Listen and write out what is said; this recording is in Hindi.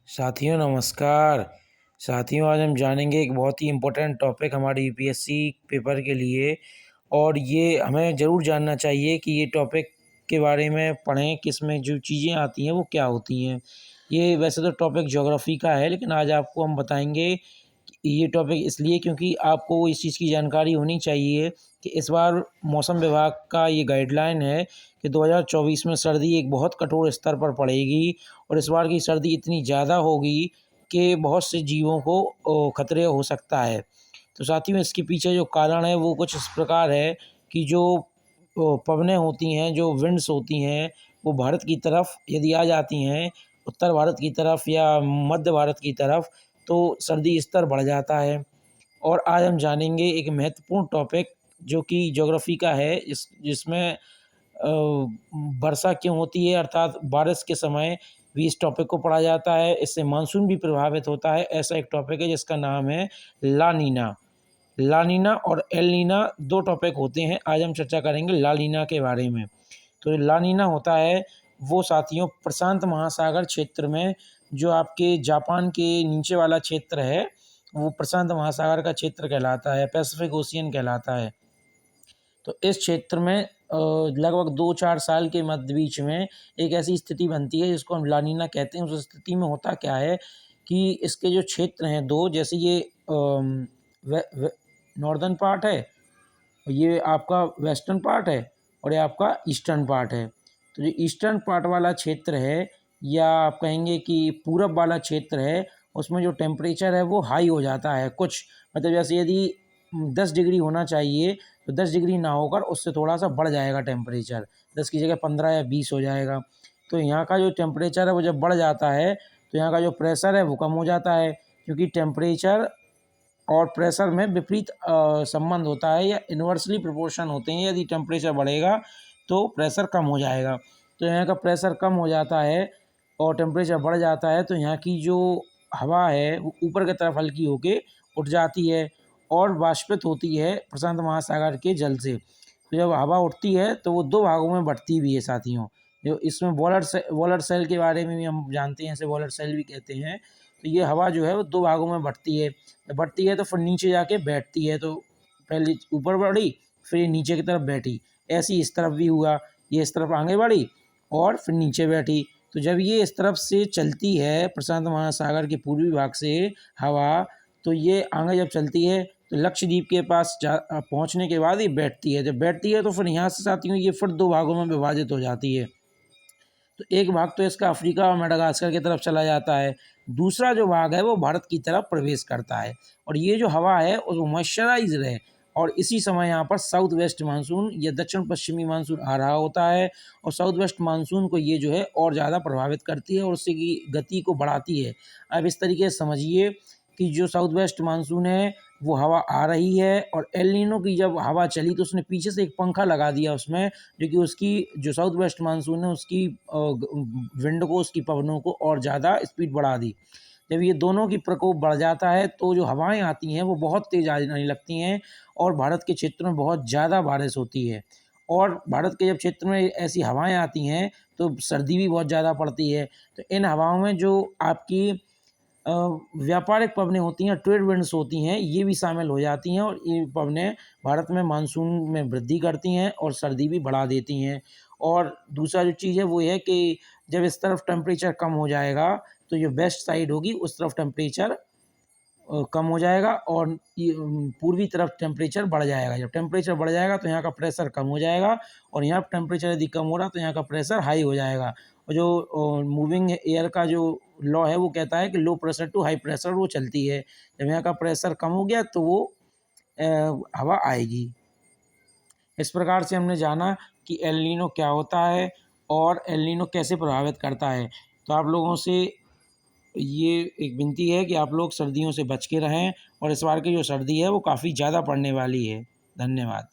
साथियों नमस्कार। साथियों आज हम जानेंगे एक बहुत ही इम्पोर्टेंट टॉपिक हमारे यूपीएससी पेपर के लिए। और ये हमें ज़रूर जानना चाहिए कि ये टॉपिक के बारे में पढ़ें कि इसमें जो चीज़ें आती हैं वो क्या होती हैं। ये वैसे तो टॉपिक ज्योग्राफी का है, लेकिन आज आपको हम बताएंगे कि ये टॉपिक इसलिए क्योंकि आपको इस चीज़ की जानकारी होनी चाहिए कि इस बार मौसम विभाग का ये गाइडलाइन है कि 2024 में सर्दी एक बहुत कठोर स्तर पर पड़ेगी। और इस बार की सर्दी इतनी ज़्यादा होगी कि बहुत से जीवों को खतरे हो सकता है। तो साथियों इसके पीछे जो कारण है वो कुछ इस प्रकार है कि जो पवनें होती हैं, जो विंड्स होती हैं, वो भारत की तरफ यदि आ जाती हैं, उत्तर भारत की तरफ या मध्य भारत की तरफ, तो सर्दी स्तर बढ़ जाता है। और आज हम जानेंगे एक महत्वपूर्ण टॉपिक जो कि ज्योग्राफी का है, जिसमें वर्षा क्यों होती है, अर्थात बारिश के समय भी इस टॉपिक को पढ़ा जाता है। इससे मानसून भी प्रभावित होता है। ऐसा एक टॉपिक है जिसका नाम है ला नीना। ला नीना और एल नीना दो टॉपिक होते हैं। आज हम चर्चा करेंगे ला नीना के बारे में। तो ला नीना होता है वो साथियों प्रशांत महासागर क्षेत्र में, जो आपके जापान के नीचे वाला क्षेत्र है, वो प्रशांत महासागर का क्षेत्र कहलाता है, पैसिफिक ओशियन कहलाता है। तो इस क्षेत्र में लगभग 2-4 साल के मध्य बीच में एक ऐसी स्थिति बनती है जिसको हम लानीना कहते हैं। उस स्थिति में होता क्या है कि इसके जो क्षेत्र हैं दो, जैसे ये नॉर्दर्न पार्ट है, ये आपका वेस्टर्न पार्ट है, और ये आपका ईस्टर्न पार्ट है। तो जो ईस्टर्न पार्ट वाला क्षेत्र है, या आप कहेंगे कि पूरब वाला क्षेत्र है, उसमें जो टेम्परेचर है वो हाई हो जाता है कुछ, मतलब जैसे यदि 10 डिग्री होना चाहिए तो 10 डिग्री ना होकर उससे थोड़ा सा बढ़ जाएगा टेम्परेचर, 10 की जगह 15 या 20 हो जाएगा। तो यहाँ का जो टेम्परेचर है वो जब बढ़ जाता है तो यहाँ का जो प्रेशर है वो कम हो जाता है, क्योंकि टेम्परेचर और प्रेशर में विपरीत संबंध होता है, या इन्वर्सली प्रोपोर्शन होते हैं। यदि टेम्परेचर बढ़ेगा तो प्रेशर कम हो जाएगा। तो यहाँ का प्रेशर कम हो जाता है और टेम्परेचर बढ़ जाता है, तो यहाँ की जो हवा है वो ऊपर की तरफ हल्की होके उठ जाती है और वाष्पित होती है प्रशांत महासागर के जल से। तो जब हवा उठती है तो वो दो भागों में बढ़ती भी है साथियों। जो इसमें वॉलर सेल के बारे में भी हम जानते हैं, इसे वॉलर सेल भी कहते हैं। तो ये हवा जो है वो दो भागों में बढ़ती है। जब बढ़ती है तो फिर नीचे जाके बैठती है, तो पहले ऊपर बढ़ी फिर ये नीचे की तरफ बैठी। ऐसे ही इस तरफ भी हुआ, ये इस तरफ आगे बढ़ी और फिर नीचे बैठी। तो जब ये इस तरफ से चलती है प्रशांत महासागर के पूर्वी भाग से हवा, तो ये आगे जब चलती है तो लक्षद्वीप के पास पहुंचने के बाद ये बैठती है। जब बैठती है तो फिर यहाँ से साथियों ये फिर दो भागों में विभाजित हो जाती है। तो एक भाग तो इसका अफ्रीका और मेडागास्कर की तरफ चला जाता है, दूसरा जो भाग है वो भारत की तरफ प्रवेश करता है। और ये जो हवा है वो मॉइस्चराइज्ड है, और इसी समय यहाँ पर साउथ वेस्ट मानसून या दक्षिण पश्चिमी मानसून आ रहा होता है। और साउथ वेस्ट मानसून को ये जो है और ज़्यादा प्रभावित करती है और उसकी गति को बढ़ाती है। अब इस तरीके से समझिए कि जो साउथ वेस्ट मानसून है वो हवा आ रही है, और एल नीनो की जब हवा चली तो उसने पीछे से एक पंखा लगा दिया उसमें, जो कि उसकी जो साउथ वेस्ट मानसून है उसकी विंड को, उसकी पवनों को और ज़्यादा स्पीड बढ़ा दी। जब ये दोनों की प्रकोप बढ़ जाता है तो जो हवाएं आती हैं वो बहुत तेज़ आने लगती हैं, और भारत के क्षेत्र में बहुत ज़्यादा बारिश होती है। और भारत के जब क्षेत्र में ऐसी हवाएं आती हैं तो सर्दी भी बहुत ज़्यादा पड़ती है। तो इन हवाओं में जो आपकी व्यापारिक पवनें होती हैं, ट्रेड विंड्स होती हैं, ये भी शामिल हो जाती हैं, और ये पवनें भारत में मानसून में वृद्धि करती हैं और सर्दी भी बढ़ा देती हैं। और दूसरा जो चीज़ है वो ये है कि जब इस तरफ टेम्परेचर कम हो जाएगा तो जो वेस्ट साइड होगी उस तरफ टेम्परेचर कम हो जाएगा, और ये पूर्वी तरफ टेम्परेचर बढ़ जाएगा। जब टेम्परेचर बढ़ जाएगा तो यहाँ का प्रेशर कम हो जाएगा, और यहाँ टेम्परेचर यदि कम हो रहा तो यहाँ का प्रेशर हाई हो जाएगा। और जो मूविंग एयर का जो लॉ है वो कहता है कि low pressure to high pressure वो चलती है। जब यहाँ का प्रेशर कम हो गया तो वो हवा आएगी। इस प्रकार से हमने जाना कि एल नीनो क्या होता है और एल नीनो कैसे प्रभावित करता है। तो आप लोगों से ये एक विनती है कि आप लोग सर्दियों से बच के रहें, और इस बार की जो सर्दी है वो काफ़ी ज़्यादा पड़ने वाली है। धन्यवाद।